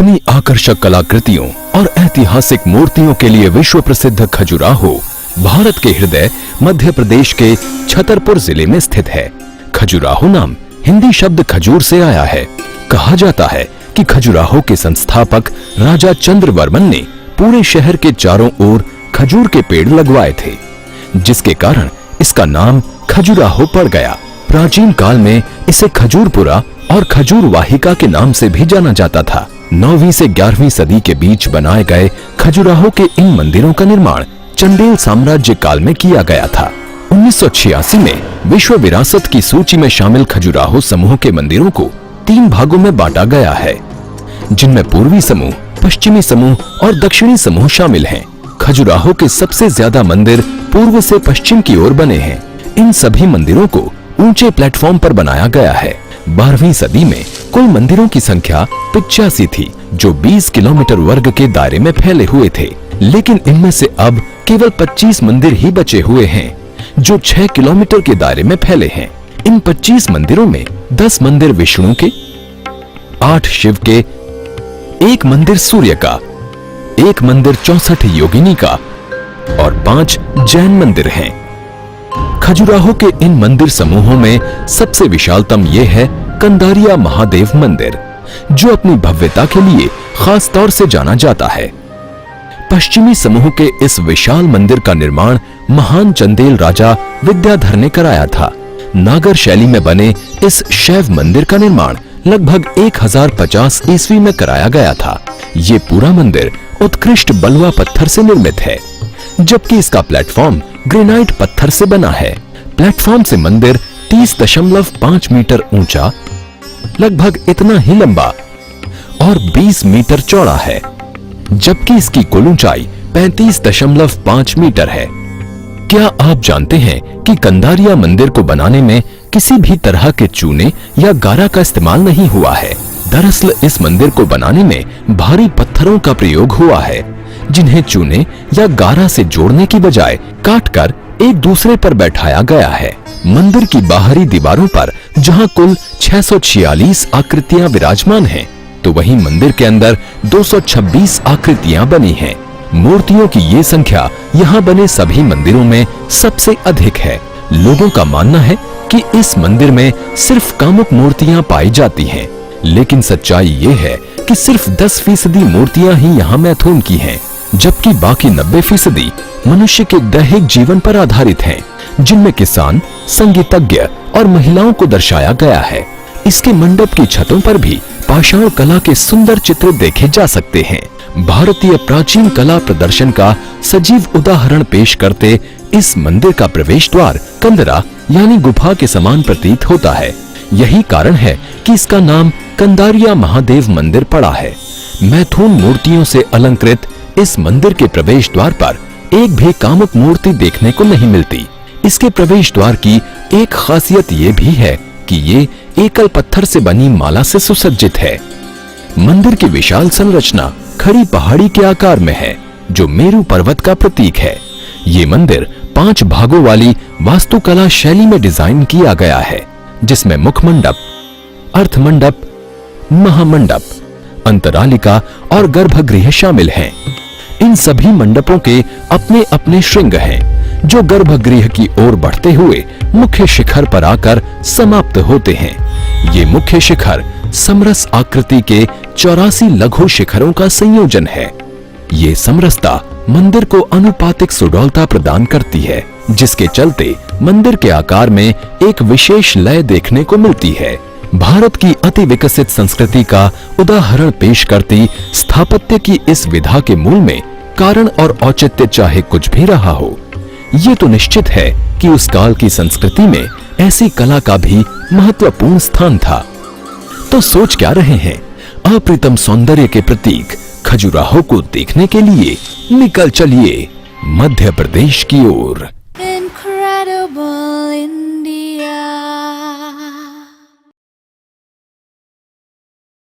अपनी आकर्षक कलाकृतियों और ऐतिहासिक मूर्तियों के लिए विश्व प्रसिद्ध खजुराहो भारत के हृदय मध्य प्रदेश के छतरपुर जिले में स्थित है। खजुराहो नाम हिंदी शब्द खजूर से आया है। कहा जाता है कि खजुराहो के संस्थापक राजा चंद्रवर्मन ने पूरे शहर के चारों ओर खजूर के पेड़ लगवाए थे, जिसके कारण इसका नाम खजुराहो पड़ गया। प्राचीन काल में इसे खजूरपुरा और खजूर वाहिका के नाम से भी जाना जाता था। 9वीं से 11वीं सदी के बीच बनाए गए खजुराहो के इन मंदिरों का निर्माण चंदेल साम्राज्य काल में किया गया था। 1986 में विश्व विरासत की सूची में शामिल खजुराहो समूह के मंदिरों को 3 भागों में बांटा गया है, जिनमें पूर्वी समूह, पश्चिमी समूह और दक्षिणी समूह शामिल हैं। खजुराहो के सबसे ज्यादा मंदिर पूर्व से पश्चिम की ओर बने हैं। इन सभी मंदिरों को ऊंचे प्लेटफॉर्म पर बनाया गया है। 12वीं सदी में कुल मंदिरों की संख्या 85 थी, जो 20 किलोमीटर वर्ग के दायरे में फैले हुए थे, लेकिन इनमें से अब केवल 25 मंदिर ही बचे हुए हैं, जो 6 किलोमीटर के दायरे में फैले हैं। इन 25 मंदिरों में 10 मंदिर विष्णु के, 8 शिव के, 1 मंदिर सूर्य का, 1 मंदिर 64 योगिनी का और 5 जैन मंदिर हैं। खजुराहो के इन मंदिर समूहों में सबसे विशालतम ये है कंदारिया महादेव मंदिर, जो अपनी भव्यता के लिए खास तौर से जाना जाता है। पश्चिमी समूह के इस विशाल मंदिर का निर्माण महान चंदेल राजा विद्याधर ने कराया था। नागर शैली में बने इस शैव मंदिर का निर्माण लगभग 1050 ईस्वी में कराया गया था। ये पूरा मंदिर उत्कृष्ट बलुआ पत्थर से निर्मित है, जबकि इसका प्लेटफॉर्म ग्रेनाइट पत्थर से बना है। प्लेटफॉर्म से मंदिर 30.5 मीटर ऊंचा, लगभग इतना ही लंबा और 20 मीटर चौड़ा है, जबकि इसकी कुल ऊंचाई 35.5 मीटर है। क्या आप जानते हैं कि कंदारिया मंदिर को बनाने में किसी भी तरह के चूने या गारा का इस्तेमाल नहीं हुआ है? दरअसल इस मंदिर को बनाने में भारी पत्थरों का प्रयोग हुआ है, जिन्हें चूने या गारा से जोड़ने की बजाय काटकर एक दूसरे पर बैठाया गया है। मंदिर की बाहरी दीवारों पर जहां कुल 646 आकृतियां विराजमान हैं, तो वहीं मंदिर के अंदर 226 आकृतियां बनी हैं। मूर्तियों की ये संख्या यहां बने सभी मंदिरों में सबसे अधिक है। लोगों का मानना है कि इस मंदिर में सिर्फ कामुक मूर्तियां पाई जाती हैं, लेकिन सच्चाई ये है कि सिर्फ 10% मूर्तियां ही यहाँ मैथुन की हैं, जबकि बाकी 90% मनुष्य के दैहिक जीवन पर आधारित हैं, जिनमें किसान, संगीतज्ञ और महिलाओं को दर्शाया गया है। इसके मंडप की छतों पर भी पाषाण कला के सुंदर चित्र देखे जा सकते हैं। भारतीय प्राचीन कला प्रदर्शन का सजीव उदाहरण पेश करते इस मंदिर का प्रवेश द्वार कंदरा यानी गुफा के समान प्रतीत होता है। यही कारण है कि इसका नाम कंदारिया महादेव मंदिर पड़ा है। मैथुन मूर्तियों से अलंकृत इस मंदिर के प्रवेश द्वार पर एक भी कामुक मूर्ति देखने को नहीं मिलती। इसके प्रवेश द्वार की एक खासियत ये भी है कि ये एकल पत्थर से बनी माला से सुसज्जित है। मंदिर की विशाल संरचना खड़ी पहाड़ी के आकार में है, जो मेरु पर्वत का प्रतीक है। ये मंदिर 5 भागों वाली वास्तुकला शैली में डिजाइन किया गया है, जिसमें मुख मंडप, अर्थ मंडप, महामंडप, अंतरालिका और गर्भगृह शामिल हैं। इन सभी मंडपों के अपने अपने श्रृंग हैं, जो गर्भगृह की ओर बढ़ते हुए मुख्य शिखर पर आकर समाप्त होते हैं। ये मुख्य शिखर समरस आकृति के 84 लघु शिखरों का संयोजन है। ये समरसता मंदिर को अनुपातिक सुडौलता प्रदान करती है, जिसके चलते मंदिर के आकार में एक विशेष लय देखने को मिलती है। भारत की अति विकसित संस्कृति का उदाहरण पेश करती स्थापत्य की इस विधा के मूल में कारण और औचित्य चाहे कुछ भी रहा हो, ये तो निश्चित है कि उस काल की संस्कृति में ऐसी कला का भी महत्वपूर्ण स्थान था। तो सोच क्या रहे हैं? अप्रतिम सौंदर्य के प्रतीक खजुराहो को देखने के लिए निकल चलिए मध्य प्रदेश की ओर।